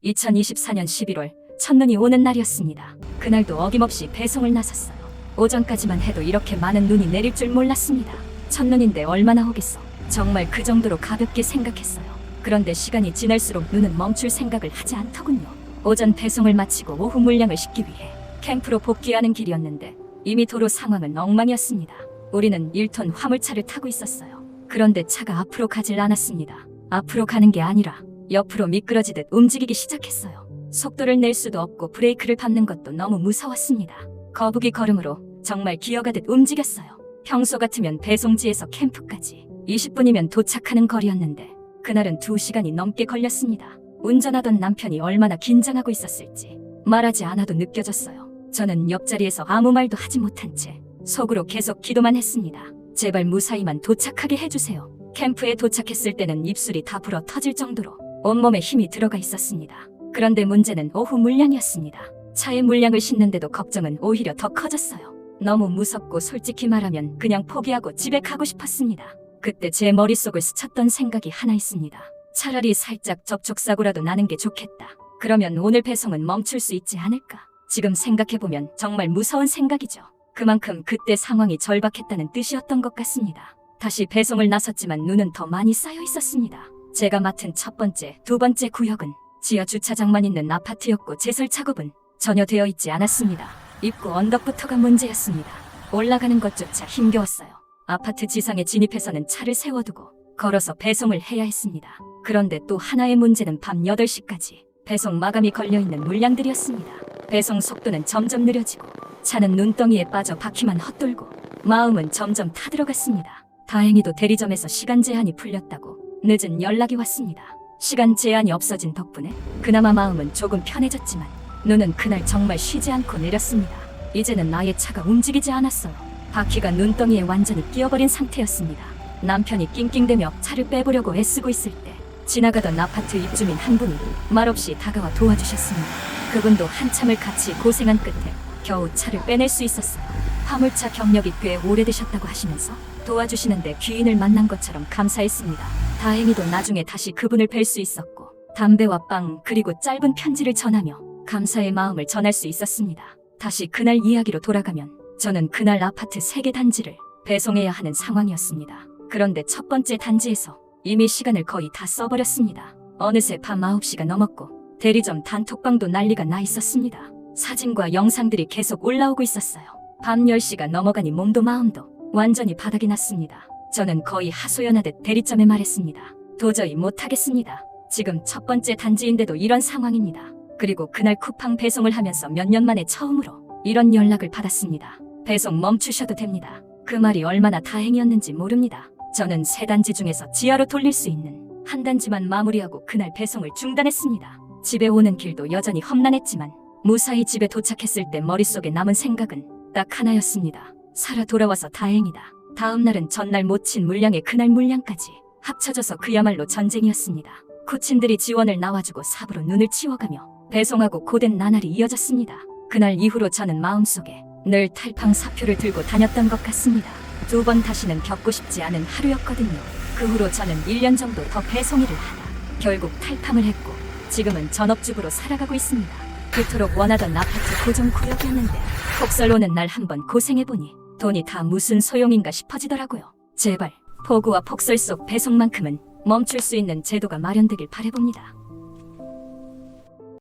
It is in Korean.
2024년 11월 첫눈이 오는 날이었습니다. 그날도 어김없이 배송을 나섰어요. 오전까지만 해도 이렇게 많은 눈이 내릴 줄 몰랐습니다. 첫눈인데 얼마나 오겠어. 정말 그 정도로 가볍게 생각했어요. 그런데 시간이 지날수록 눈은 멈출 생각을 하지 않더군요. 오전 배송을 마치고 오후 물량을 싣기 위해 캠프로 복귀하는 길이었는데 이미 도로 상황은 엉망이었습니다. 우리는 1톤 화물차를 타고 있었어요. 그런데 차가 앞으로 가질 않았습니다. 앞으로 가는 게 아니라 옆으로 미끄러지듯 움직이기 시작했어요. 속도를 낼 수도 없고 브레이크를 밟는 것도 너무 무서웠습니다. 거북이 걸음으로 정말 기어가듯 움직였어요. 평소 같으면 배송지에서 캠프까지 20분이면 도착하는 거리였는데 그날은 2시간이 넘게 걸렸습니다. 운전하던 남편이 얼마나 긴장하고 있었을지 말하지 않아도 느껴졌어요. 저는 옆자리에서 아무 말도 하지 못한 채 속으로 계속 기도만 했습니다. 제발 무사히만 도착하게 해주세요. 캠프에 도착했을 때는 입술이 다 불어 터질 정도로 온몸에 힘이 들어가 있었습니다. 그런데 문제는 오후 물량이었습니다. 차에 물량을 싣는데도 걱정은 오히려 더 커졌어요. 너무 무섭고 솔직히 말하면 그냥 포기하고 집에 가고 싶었습니다. 그때 제 머릿속을 스쳤던 생각이 하나 있습니다. 차라리 살짝 접촉사고라도 나는 게 좋겠다. 그러면 오늘 배송은 멈출 수 있지 않을까? 지금 생각해보면 정말 무서운 생각이죠. 그만큼 그때 상황이 절박했다는 뜻이었던 것 같습니다. 다시 배송을 나섰지만 눈은 더 많이 쌓여 있었습니다. 제가 맡은 첫 번째, 두 번째 구역은 지하 주차장만 있는 아파트였고 제설 작업은 전혀 되어 있지 않았습니다. 입구 언덕부터가 문제였습니다. 올라가는 것조차 힘겨웠어요. 아파트 지상에 진입해서는 차를 세워두고 걸어서 배송을 해야 했습니다. 그런데 또 하나의 문제는 밤 8시까지 배송 마감이 걸려있는 물량들이었습니다. 배송 속도는 점점 느려지고 차는 눈덩이에 빠져 바퀴만 헛돌고 마음은 점점 타들어갔습니다. 다행히도 대리점에서 시간 제한이 풀렸다고 늦은 연락이 왔습니다. 시간 제한이 없어진 덕분에 그나마 마음은 조금 편해졌지만 눈은 그날 정말 쉬지 않고 내렸습니다. 이제는 나의 차가 움직이지 않았어요. 바퀴가 눈덩이에 완전히 끼어버린 상태였습니다. 남편이 낑낑대며 차를 빼보려고 애쓰고 있을 때 지나가던 아파트 입주민 한 분이 말없이 다가와 도와주셨습니다. 그분도 한참을 같이 고생한 끝에 겨우 차를 빼낼 수 있었어요. 화물차 경력이 꽤 오래되셨다고 하시면서 도와주시는데 귀인을 만난 것처럼 감사했습니다. 다행히도 나중에 다시 그분을 뵐 수 있었고 담배와 빵 그리고 짧은 편지를 전하며 감사의 마음을 전할 수 있었습니다. 다시 그날 이야기로 돌아가면 저는 그날 아파트 3개 단지를 배송해야 하는 상황이었습니다. 그런데 첫 번째 단지에서 이미 시간을 거의 다 써버렸습니다. 어느새 밤 9시가 넘었고 대리점 단톡방도 난리가 나 있었습니다. 사진과 영상들이 계속 올라오고 있었어요. 밤 10시가 넘어가니 몸도 마음도 완전히 바닥이 났습니다. 저는 거의 하소연하듯 대리점에 말했습니다. 도저히 못하겠습니다. 지금 첫 번째 단지인데도 이런 상황입니다. 그리고 그날 쿠팡 배송을 하면서 몇 년 만에 처음으로 이런 연락을 받았습니다. 배송 멈추셔도 됩니다. 그 말이 얼마나 다행이었는지 모릅니다. 저는 3단지 중에서 지하로 돌릴 수 있는 한 단지만 마무리하고 그날 배송을 중단했습니다. 집에 오는 길도 여전히 험난했지만 무사히 집에 도착했을 때 머릿속에 남은 생각은 딱 하나였습니다. 살아 돌아와서 다행이다. 다음 날은 전날 못 친 물량에 그날 물량까지 합쳐져서 그야말로 전쟁이었습니다. 코친들이 지원을 나와주고 삽으로 눈을 치워가며 배송하고 고된 나날이 이어졌습니다. 그날 이후로 저는 마음속에 늘 탈팡 사표를 들고 다녔던 것 같습니다. 2번 다시는 겪고 싶지 않은 하루였거든요. 그 후로 저는 1년 정도 더 배송 일을 하다 결국 탈팡을 했고 지금은 전업주부로 살아가고 있습니다. 그토록 원하던 아파트 고정 구역이었는데 폭설 오는 날 한번 고생해보니 돈이 다 무슨 소용인가 싶어지더라고요. 제발 폭우와 폭설 속 배송만큼은 멈출 수 있는 제도가 마련되길 바라봅니다.